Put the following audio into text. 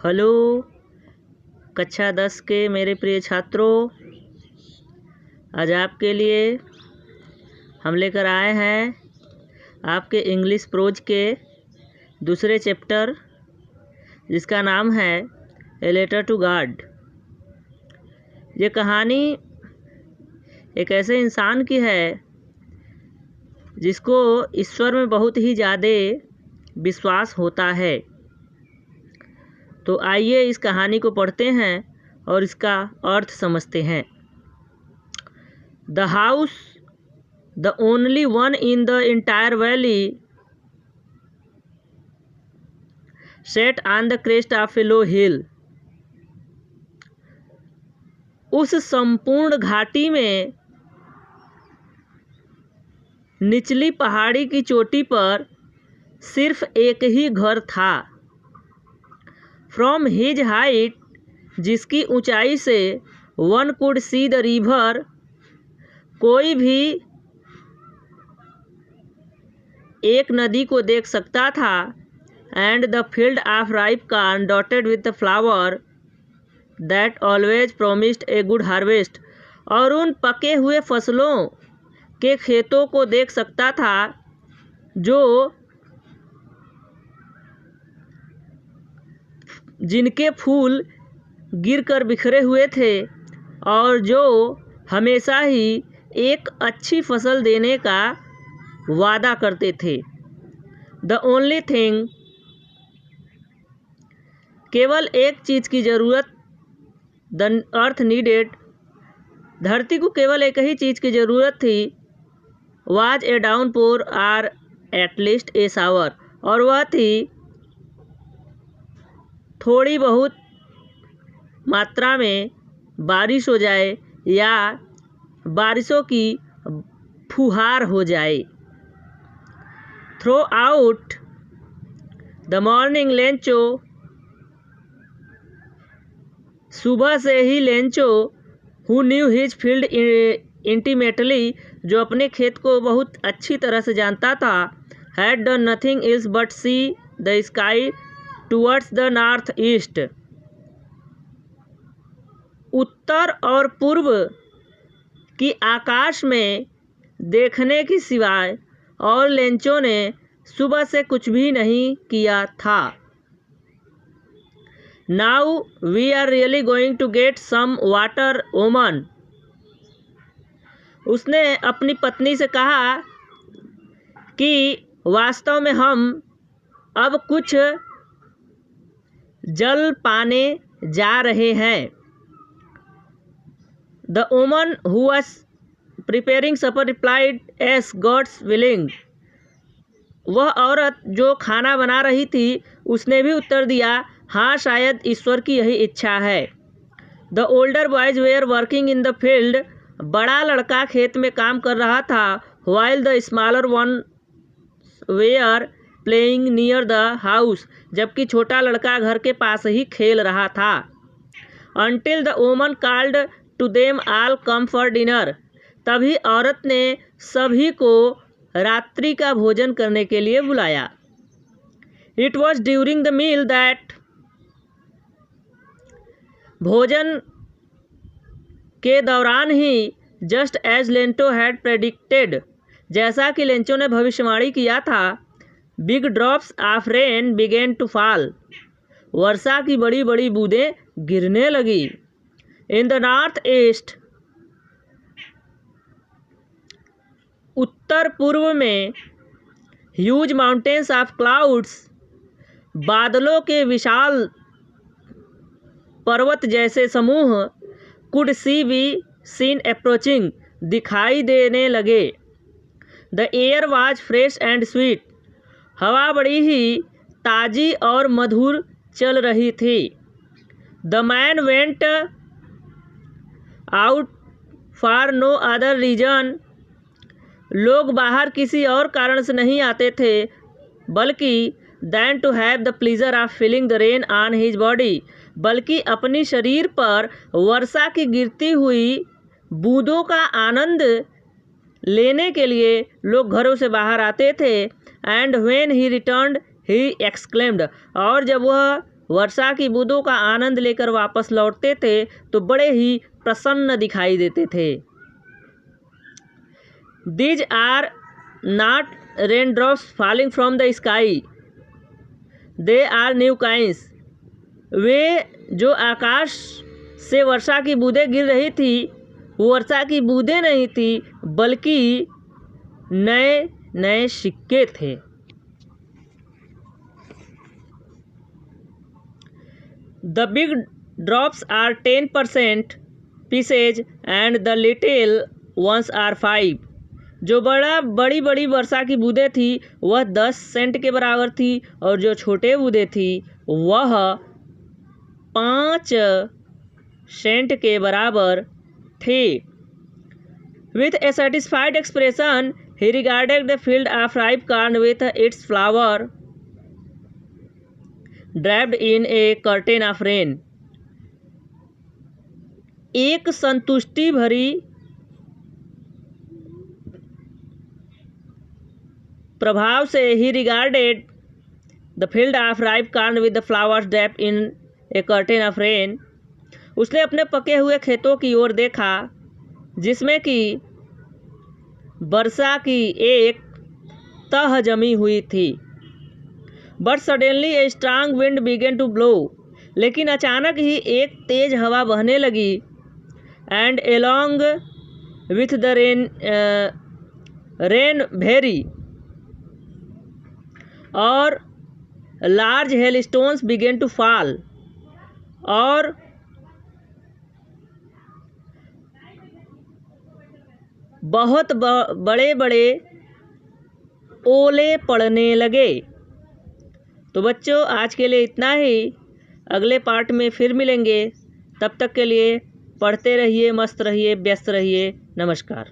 Hello कक्षा 10 के मेरे प्रिय छात्रों, आज आपके लिए हम लेकर आए हैं आपके इंग्लिश प्रोज के दूसरे चैप्टर, जिसका नाम है ए लेटर टू गॉड। ये कहानी एक ऐसे इंसान की है जिसको ईश्वर में बहुत ही ज़्यादा विश्वास होता है। तो आइए इस कहानी को पढ़ते हैं और इसका अर्थ समझते हैं। The house, the only one in the entire valley, set on the crest of a low hill. उस संपूर्ण घाटी में निचली पहाड़ी की चोटी पर सिर्फ एक ही घर था। फ्रॉम हिज हाइट, जिसकी ऊंचाई से one could see the river, कोई भी एक नदी को देख सकता था। And the field of ripe corn dotted with the flower that always promised a good harvest, और उन पके हुए फसलों के खेतों को देख सकता था जो जिनके फूल गिरकर बिखरे हुए थे और जो हमेशा ही एक अच्छी फसल देने का वादा करते थे। द ओनली थिंग, केवल एक चीज़ की ज़रूरत, द अर्थ नीडेड, धरती को केवल एक ही चीज़ की ज़रूरत थी। Was a downpour or at least a shower, और वह थी थोड़ी बहुत मात्रा में बारिश हो जाए या बारिशों की फुहार हो जाए। Throw out the morning Lencho, सुबह से ही Lencho, who knew his field intimately, जो अपने खेत को बहुत अच्छी तरह से जानता था, had done nothing else but see the sky towards the north east. उत्तर और पूर्व की आकाश में देखने की सिवाय और लेंचो ने सुबह से कुछ भी नहीं किया था। Now we are really going to get some water woman, उसने अपनी पत्नी से कहा कि वास्तव में हम अब कुछ जल पाने जा रहे हैं। The woman who was preparing supper replied, as God's willing, वह औरत जो खाना बना रही थी उसने भी उत्तर दिया, हाँ शायद ईश्वर की यही इच्छा है। The older boys were working in the field, बड़ा लड़का खेत में काम कर रहा था। While the smaller one were playing near the house, जबकि छोटा लड़का घर के पास ही खेल रहा था। Until the woman called to them all come for dinner, तभी औरत ने सभी को रात्रि का भोजन करने के लिए बुलाया। It was during the meal that, भोजन के दौरान ही, just as Lencho had predicted, जैसा कि लेंचो ने भविष्यवाणी किया था, big drops of rain began to fall, वर्षा की बड़ी बड़ी बूंदें गिरने लगी। इन द नॉर्थ ईस्ट, उत्तर पूर्व में, ह्यूज माउंटेन्स ऑफ क्लाउड्स, बादलों के विशाल पर्वत जैसे समूह, could sea be seen approaching, दिखाई देने लगे। The air was fresh and sweet, हवा बड़ी ही ताज़ी और मधुर चल रही थी। The man went out for no other reason, लोग बाहर किसी और कारण से नहीं आते थे बल्कि than to have the pleasure of feeling the rain on his body, बल्कि अपनी शरीर पर वर्षा की गिरती हुई बूंदों का आनंद लेने के लिए लोग घरों से बाहर आते थे। And when he returned he exclaimed, और जब वह वर्षा की बूंदों का आनंद लेकर वापस लौटते थे तो बड़े ही प्रसन्न दिखाई देते थे। These are not raindrops falling from the sky. They are new kinds. वे जो आकाश से वर्षा की बूंदें गिर रही थी वो वर्षा की बूंदें नहीं थी बल्कि नए नए सिक्के थे। The big drops are 10% pieces and the little ones are 5. जो बड़ी बड़ी वर्षा की बूंदें थी वह 10 सेंट के बराबर थी और जो छोटे बूंदें थी वह 5 सेंट के बराबर थे। With a satisfied expression, he regarded the field of ripe corn with its flower draped in a curtain of rain. एक संतुष्टि भरी प्रभाव से he regarded the field of ripe corn with the flowers draped in a curtain of rain. उसने अपने पके हुए खेतों की ओर देखा जिसमें कि वर्षा की एक तह जमी हुई थी। But suddenly a strong wind began to blow. लेकिन अचानक ही एक तेज हवा बहने लगी। And along with the rain very और large hailstones began to fall. और बहुत बड़े बड़े ओले पड़ने लगे। तो बच्चों आज के लिए इतना ही। अगले पार्ट में फिर मिलेंगे। तब तक के लिए पढ़ते रहिए, मस्त रहिए, व्यस्त रहिए। नमस्कार।